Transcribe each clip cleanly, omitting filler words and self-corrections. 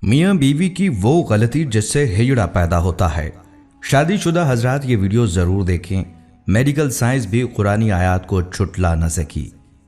मियाँ बीवी की वो गलती जिससे हिजड़ा पैदा होता है। शादीशुदा हजरात ये वीडियो जरूर देखें। मेडिकल साइंस भी कुरानी आयात को छुटला न सकी।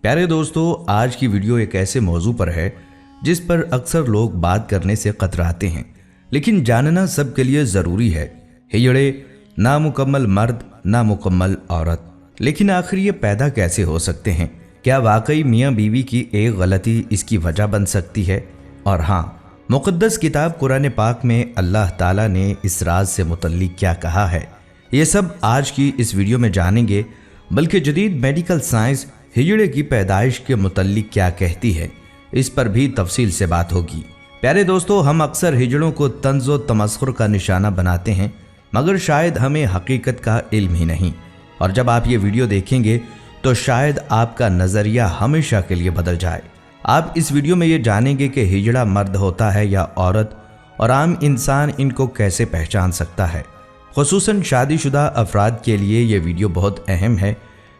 प्यारे दोस्तों, आज की वीडियो एक ऐसे मौजू पर है जिस पर अक्सर लोग बात करने से कतराते हैं, लेकिन जानना सबके लिए जरूरी है। हिजड़े, नामुकम्मल मर्द, नामुकम्मल औरत, लेकिन आखिर ये पैदा कैसे हो सकते हैं? क्या वाकई मियाँ बीवी की एक गलती इसकी वजह बन सकती है? और हाँ, मुक़द्दस किताब कुरान पाक में अल्लाह ताला ने इस राज से मुतल्लिक क्या कहा है, ये सब आज की इस वीडियो में जानेंगे। बल्कि जदीद मेडिकल साइंस हिजड़े की पैदाइश के मुतल्लिक क्या कहती है, इस पर भी तफसील से बात होगी। प्यारे दोस्तों, हम अक्सर हिजड़ों को तंज़ व तमस्खुर का निशाना बनाते हैं, मगर शायद हमें हकीकत का इल्म ही नहीं। और जब आप ये वीडियो देखेंगे तो शायद आपका नज़रिया हमेशा के लिए बदल जाए। आप इस वीडियो में ये जानेंगे कि हिजड़ा मर्द होता है या औरत, और आम इंसान इनको कैसे पहचान सकता है। खुसूसन शादीशुदा अफराद के लिए ये वीडियो बहुत अहम है,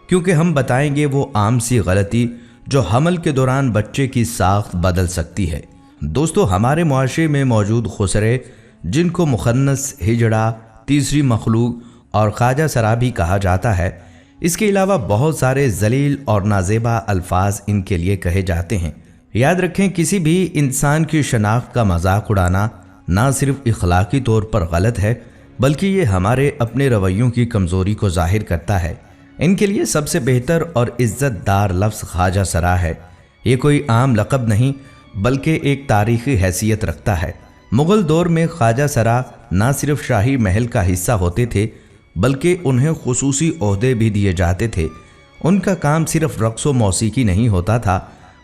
क्योंकि हम बताएंगे वो आम सी गलती जो हमल के दौरान बच्चे की साख्त बदल सकती है। दोस्तों, हमारे मुआशरे में मौजूद खुसरे, जिनको मुखन्नस, हिजड़ा, तीसरी मखलूक और ख्वाजा सरा भी कहा जाता है, इसके अलावा बहुत सारे जलील और नाजेबा अल्फाज इनके लिए कहे जाते हैं। याद रखें, किसी भी इंसान की शनाख्त का मजाक उड़ाना ना सिर्फ इखलाकी तौर पर गलत है, बल्कि ये हमारे अपने रवैयों की कमज़ोरी को जाहिर करता है। इनके लिए सबसे बेहतर और इज़्ज़तदार लफ्ज़ ख्वाजा सरा है। ये कोई आम लक़ब नहीं, बल्कि एक तारीख़ी हैसियत रखता है। मुग़ल दौर में ख्वाजा सरा ना सिर्फ शाही महल का हिस्सा होते थे, बल्कि उन्हें खुसूसी ओहदे भी दिए जाते थे। उनका काम सिर्फ रक़्स व मौसीकी नहीं होता था,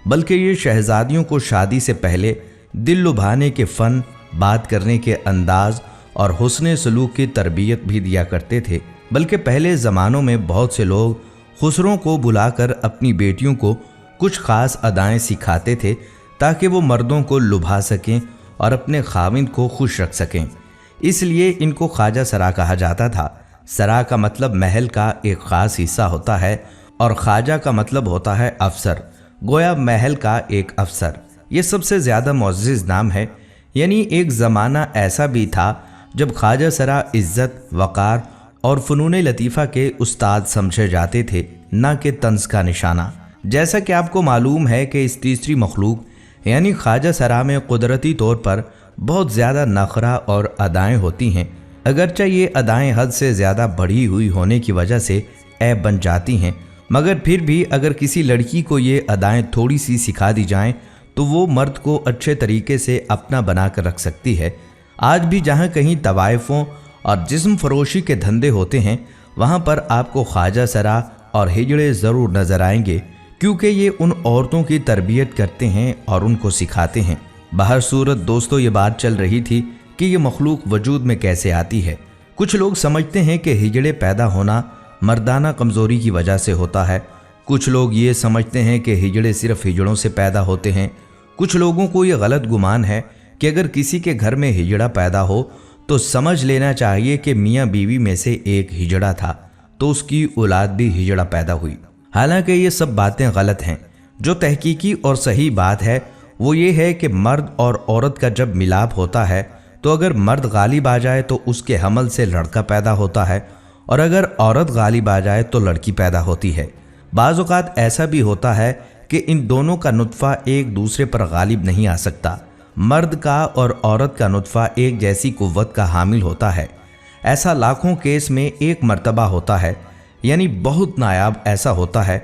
बल्कि ये शहजादियों को शादी से पहले दिल लुभाने के फ़न, बात करने के अंदाज़ और हुस्न सलूक की तरबियत भी दिया करते थे। बल्कि पहले ज़मानों में बहुत से लोग खुसरों को बुलाकर अपनी बेटियों को कुछ ख़ास अदाएँ सिखाते थे, ताकि वो मर्दों को लुभा सकें और अपने खाविंद को खुश रख सकें। इसलिए इनको ख्वाजा सरा कहा जाता था। सरा का मतलब महल का एक ख़ास हिस्सा होता है, और ख्वाजा का मतलब होता है अफसर, गोया महल का एक अफसर। ये सबसे ज़्यादा मुअज़्ज़ज़ नाम है। यानी एक ज़माना ऐसा भी था जब ख्वाजा सरा इज़्ज़त, वक़ार और फ़नून लतीफ़ा के उस्ताद समझे जाते थे, ना कि तंज़ का निशाना। जैसा कि आपको मालूम है कि इस तीसरी मखलूक यानी ख्वाजा सरा में कुदरती तौर पर बहुत ज़्यादा नखरा और अदाएँ होती हैं। अगरचे ये अदाएँ हद से ज़्यादा बढ़ी हुई होने की वजह से ऐब बन जाती हैं, मगर फिर भी अगर किसी लड़की को ये अदाएँ थोड़ी सी सिखा दी जाएँ तो वो मर्द को अच्छे तरीके से अपना बना कर रख सकती है। आज भी जहाँ कहीं तवाइफ़ों और जिस्म फरोशी के धंधे होते हैं, वहाँ पर आपको ख्वाजा सरा और हिजड़े ज़रूर नज़र आएंगे, क्योंकि ये उन औरतों की तरबियत करते हैं और उनको सिखाते हैं। बाहर सूरत दोस्तों, ये बात चल रही थी कि ये मखलूक वजूद में कैसे आती है। कुछ लोग समझते हैं कि हिजड़े पैदा होना मर्दाना कमज़ोरी की वजह से होता है। कुछ लोग ये समझते हैं कि हिजड़े सिर्फ हिजड़ों से पैदा होते हैं। कुछ लोगों को ये गलत गुमान है कि अगर किसी के घर में हिजड़ा पैदा हो तो समझ लेना चाहिए कि मियाँ बीवी में से एक हिजड़ा था, तो उसकी औलाद भी हिजड़ा पैदा हुई। हालांकि ये सब बातें गलत हैं। जो तहकीकी और सही बात है वो ये है कि मर्द और औरत का जब मिलाप होता है तो अगर मर्द गालिब आ जाए तो उसके हमल से लड़का पैदा होता है, और अगर औरत गालिब आ जाए तो लड़की पैदा होती है। बाज़ औक़ात ऐसा भी होता है कि इन दोनों का नुत्फ़ा एक दूसरे पर गालिब नहीं आ सकता। मर्द का और औरत का नुत्फ़ा एक जैसी कुव्वत का हामिल होता है। ऐसा लाखों केस में एक मर्तबा होता है, यानी बहुत नायाब ऐसा होता है।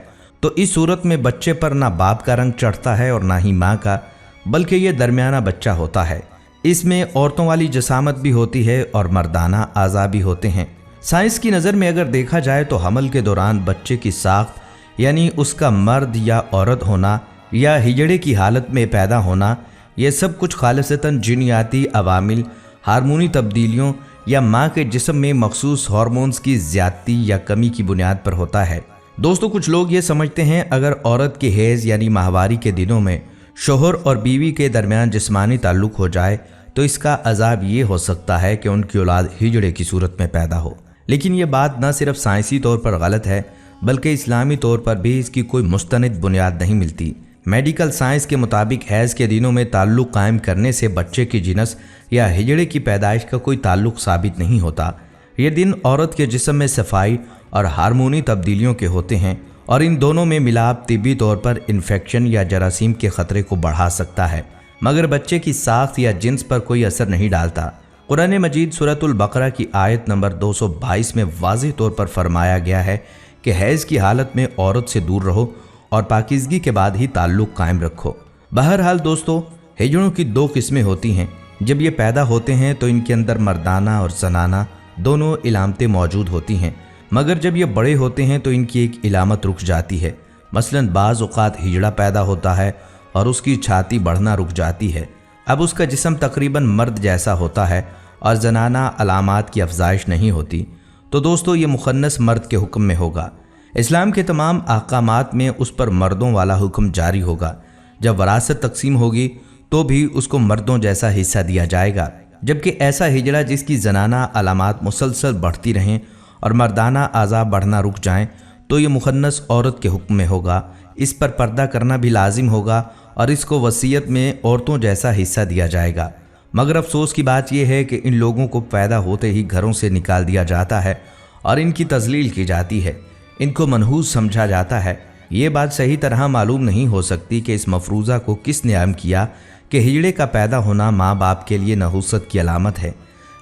तो इस सूरत में बच्चे पर ना बाप का रंग चढ़ता है और ना ही माँ का, बल्कि ये दरमियाना बच्चा होता है। इसमें औरतों वाली जसामत भी होती है और मर्दाना आज़ा भी होते हैं। साइंस की नज़र में अगर देखा जाए तो हमल के दौरान बच्चे की साख्त, यानी उसका मर्द या औरत होना या हिजड़े की हालत में पैदा होना, ये सब कुछ खालिसतन जिनियाती अवामिल, हार्मोनी तब्दीलियों या माँ के जिस्म में मखसूस हार्मोन्स की ज़्यादती या कमी की बुनियाद पर होता है। दोस्तों, कुछ लोग ये समझते हैं अगर औरत के हैज़ यानी माहवारी के दिनों में शोहर और बीवी के दरमियान जिस्मानी ताल्लुक़ हो जाए तो इसका अजाब ये हो सकता है कि उनकी औलाद हिजड़े की सूरत में पैदा हो। लेकिन ये बात न सिर्फ साइंसी तौर पर गलत है, बल्कि इस्लामी तौर पर भी इसकी कोई मुस्तनद बुनियाद नहीं मिलती। मेडिकल साइंस के मुताबिक हैज़ के दिनों में ताल्लुक़ कायम करने से बच्चे की जिनस या हिजड़े की पैदाइश का कोई ताल्लुक़ साबित नहीं होता। ये दिन औरत के जिस्म में सफाई और हार्मोनी तब्दीलियों के होते हैं और इन दोनों में मिलाप तिब्बी तौर पर इन्फेक्शन या जरासीम के ख़तरे को बढ़ा सकता है, मगर बच्चे की साख्त या जिन्स पर कोई असर नहीं डालता। कुरान मजीद सूरतुल बकरा की आयत नंबर 222 में वाज़ेह तौर पर फरमाया गया है कि हैज़ की हालत में औरत से दूर रहो और पाकीज़गी के बाद ही ताल्लुक़ कायम रखो। बहरहाल दोस्तों, हिजड़ों की दो किस्में होती हैं। जब ये पैदा होते हैं तो इनके अंदर मर्दाना और जनाना दोनों इलामतें मौजूद होती हैं, मगर जब ये बड़े होते हैं तो इनकी एक इलामत रुक जाती है। मसलन बाज़ औक़ात हिजड़ा पैदा होता है और उसकी छाती बढ़ना रुक जाती है। अब उसका जिस्म तकरीबन मर्द जैसा होता है और जनाना अलामात की अफजाइश नहीं होती, तो दोस्तों ये मुखन्नस मर्द के हुक्म में होगा। इस्लाम के तमाम अहकामात में उस पर मर्दों वाला हुक्म जारी होगा। जब वरासत तकसीम होगी तो भी उसको मर्दों जैसा हिस्सा दिया जाएगा, जबकि ऐसा हिजड़ा जिसकी जनाना अलामात मुसलसल बढ़ती रहें और मर्दाना आज़ा बढ़ना रुक जाएं, तो ये मुखन्नस औरत के हुक्म में होगा। इस पर पर्दा करना भी लाजिम होगा और इसको वसीयत में औरतों जैसा हिस्सा दिया जाएगा। मगर अफसोस की बात यह है कि इन लोगों को पैदा होते ही घरों से निकाल दिया जाता है और इनकी तजलील की जाती है, इनको मनहूस समझा जाता है। ये बात सही तरह मालूम नहीं हो सकती कि इस मफरूज़ा को किसने आम किया कि हिजड़े का पैदा होना माँ बाप के लिए नहूसत की अलामत है।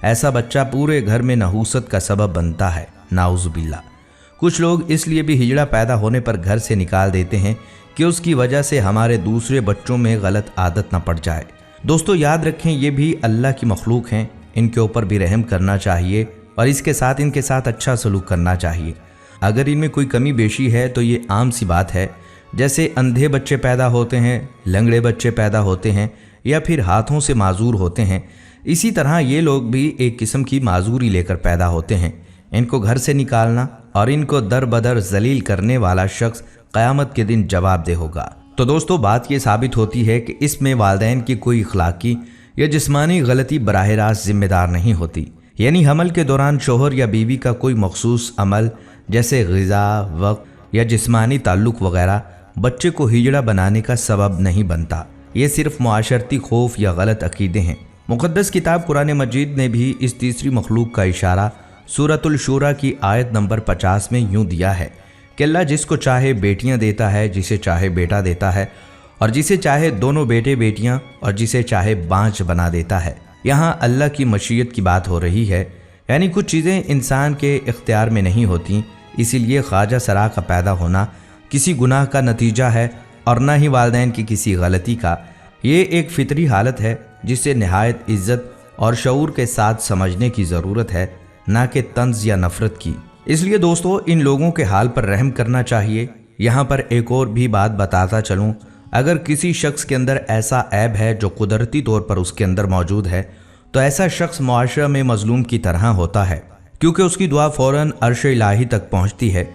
ऐसा बच्चा पूरे घर में नहूसत का सबब बनता है, नाउज़ुबिल्लाह। कुछ लोग इसलिए भी हिजड़ा पैदा होने पर घर से निकाल देते हैं कि उसकी वजह से हमारे दूसरे बच्चों में गलत आदत न पड़ जाए। दोस्तों याद रखें, ये भी अल्लाह की मखलूक हैं, इनके ऊपर भी रहम करना चाहिए और इनके साथ अच्छा सलूक करना चाहिए। अगर इनमें कोई कमी बेशी है तो ये आम सी बात है। जैसे अंधे बच्चे पैदा होते हैं, लंगड़े बच्चे पैदा होते हैं या फिर हाथों से माजूर होते हैं, इसी तरह ये लोग भी एक किस्म की माजूरी लेकर पैदा होते हैं। इनको घर से निकालना और इनको दर बदर जलील करने वाला शख्स क़यामत के दिन जवाबदेह होगा। तो दोस्तों बात ये साबित होती है कि इसमें वालिदैन की कोई इखलाकी या जिस्मानी गलती बराह रास्त जिम्मेदार नहीं होती। यानी हमल के दौरान शोहर या बीवी का कोई मखसूस अमल जैसे ग़िज़ा, वक्त या जिस्मानी ताल्लुक़ वगैरह बच्चे को हिजड़ा बनाने का सबब नहीं बनता। ये सिर्फ मुआशरती खौफ या गलत अकीदे हैं। मुक़द्दस किताब कुरान मजीद ने भी इस तीसरी मखलूक का इशारा सूरतुल शूरा की आयत नंबर 50 में यूँ दिया है कि अल्लाह जिसको चाहे बेटियां देता है, जिसे चाहे बेटा देता है, और जिसे चाहे दोनों बेटे बेटियां और जिसे चाहे बांझ बना देता है। यहाँ अल्लाह की मशीयत की बात हो रही है, यानी कुछ चीज़ें इंसान के इख्तियार में नहीं होती, इसीलिए ख्वाजा सरा का पैदा होना किसी गुनाह का नतीजा है और न ही वालिदैन की किसी गलती का। ये एक फितरी हालत है जिसे नहायत इज्जत और शऊर के साथ समझने की ज़रूरत है, ना कि तंज़ या नफ़रत की। इसलिए दोस्तों इन लोगों के हाल पर रहम करना चाहिए। यहाँ पर एक और भी बात बताता चलूँ, अगर किसी शख्स के अंदर ऐसा ऐब है जो कुदरती तौर पर उसके अंदर मौजूद है, तो ऐसा शख्स मुआशरा में मजलूम की तरह होता है, क्योंकि उसकी दुआ फ़ौरन अर्श इलाही तक पहुँचती है।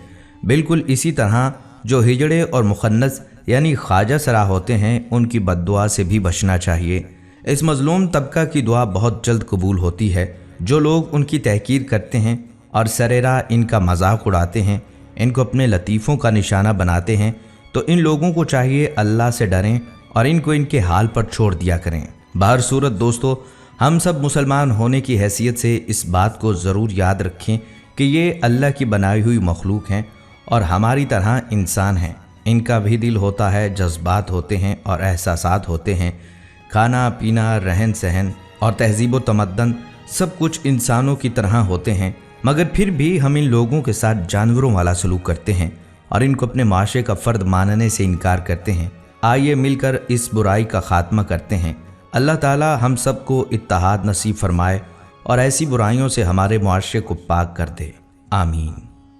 बिल्कुल इसी तरह जो हिजड़े और मुखन्नस यानी ख्वाजा सरा होते हैं, उनकी बद्दुआ से भी बचना चाहिए। इस मजलूम तबका की दुआ बहुत जल्द कबूल होती है। जो लोग उनकी तहकीर करते हैं और सरेरा इनका मजाक उड़ाते हैं, इनको अपने लतीफ़ों का निशाना बनाते हैं, तो इन लोगों को चाहिए अल्लाह से डरें और इनको इनके हाल पर छोड़ दिया करें। बाहर सूरत दोस्तों, हम सब मुसलमान होने की हैसियत से इस बात को ज़रूर याद रखें कि ये अल्लाह की बनाई हुई मखलूक हैं और हमारी तरह इंसान हैं। इनका भी दिल होता है, जज्बात होते हैं और एहसासात होते हैं। खाना पीना, रहन सहन और तहजीब व तमद्दन सब कुछ इंसानों की तरह होते हैं, मगर फिर भी हम इन लोगों के साथ जानवरों वाला सलूक करते हैं और इनको अपने माशरे का फ़र्द मानने से इनकार करते हैं। आइए मिलकर इस बुराई का खात्मा करते हैं। अल्लाह ताला हम सब को इत्तेहाद नसीब फरमाए और ऐसी बुराइयों से हमारे मुआशरे को पाक कर दे। आमीन।